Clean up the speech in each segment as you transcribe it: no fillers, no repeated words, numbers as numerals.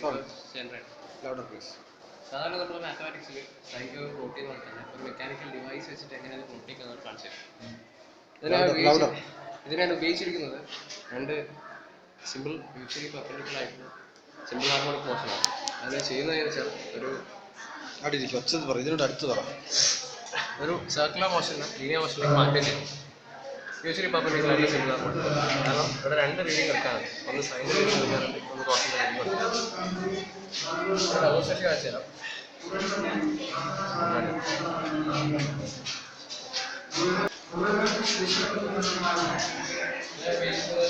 Cyclo generator. Louder please. സാധാരണ നമ്മൾ മാത്തമാറ്റിക്സിൽ cyclo plot ചെയ്യുന്ന പോലെ തന്നെ ഒരു മെക്കാനിക്കൽ ഡിവൈസ് വെച്ചിട്ട് എങ്ങനെയാണ് പ്ലോട്ട് ചെയ്യുന്നത് കാണിച്ചു തരാം. ഇതിനാണ് ഉപയോഗിച്ചിരിക്കുന്നത് രണ്ട് സിമ്പിൾ മ്യൂച്വലി പെർപെൻഡിക്കുലർ ആയിട്ടുള്ള സിമ്പിൾ ഹാർമോണിക് മോഷനാണ്. അതിന് ചെയ്യുന്നതെന്ന് വെച്ചാൽ ഇതിനോട് അടുത്ത് പറ. ഒരു സർക്കുലർ മോഷനെ ലീനിയർ മോഷനിലേക്ക് മാറ്റം ചെയ്യും. മ്യൂച്വലി പെർപെൻഡിക്കുലർ ആയിട്ടുള്ള സിമ്പിൾ ഹാർമോണിക്. കാരണം ഇവിടെ രണ്ട് റീഡിങ് എടുക്കാനുണ്ട്. ഒന്ന് സൈൻ്റെ റീഡിങ് എടുക്കാനുണ്ട്, ഒന്ന് കോസിൻ്റെ റീഡിങ് എടുക്കാനുണ്ട്. ഡെമോൺസ്ട്രേഷൻ കാണിച്ചു തരാം.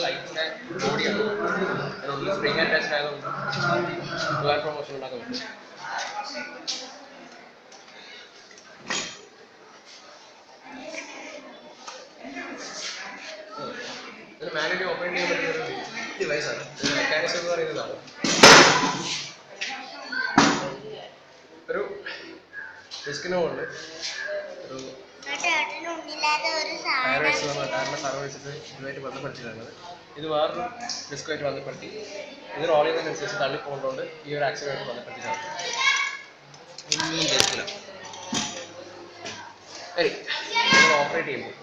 ലൈറ്റിൻ്റെ ബോഡിയാണ് അതിനുള്ളിൽ സ്പ്രിങ് അറ്റാച്ച്ഡ് ആയതുകൊണ്ട് പ്ലാറ്റ്ഫോം മോഷൻ ഉണ്ടാക്കാൻ പറ്റും. ഇതിന് മാനുവലി ഓപ്പറേറ്റ് ചെയ്യാൻ പറ്റുന്ന ഒരു ഡിവൈസാണ്. ഇത് മെക്കാനിസം എന്ന് പറയുന്നതാണ്. ഒരു ഡിസ്കിന് മുകളിൽ ഒരു ടയർ വെച്ച് നമ്മൾ ടയറിൻ്റെ ഫറവ് വെച്ചിട്ട് ഇതുമായിട്ട് ബന്ധപ്പെടുത്തിയിട്ടാണ്. ഇത് വേറൊരു ഡിസ്കുമായിട്ട് ബന്ധപ്പെടുത്തി ഇത് റോൾ ചെയ്യുന്നതിനനുസരിച്ച് തള്ളിപ്പോകുന്നതുകൊണ്ട് ഈ ഒരു ആക്സിഡൻറ്റ് ബന്ധപ്പെടുത്തിയിട്ടാണ്. ഒന്നും കേൾക്കില്ല. ശരി, നമ്മൾ ഓപ്പറേറ്റ് ചെയ്യുമ്പോൾ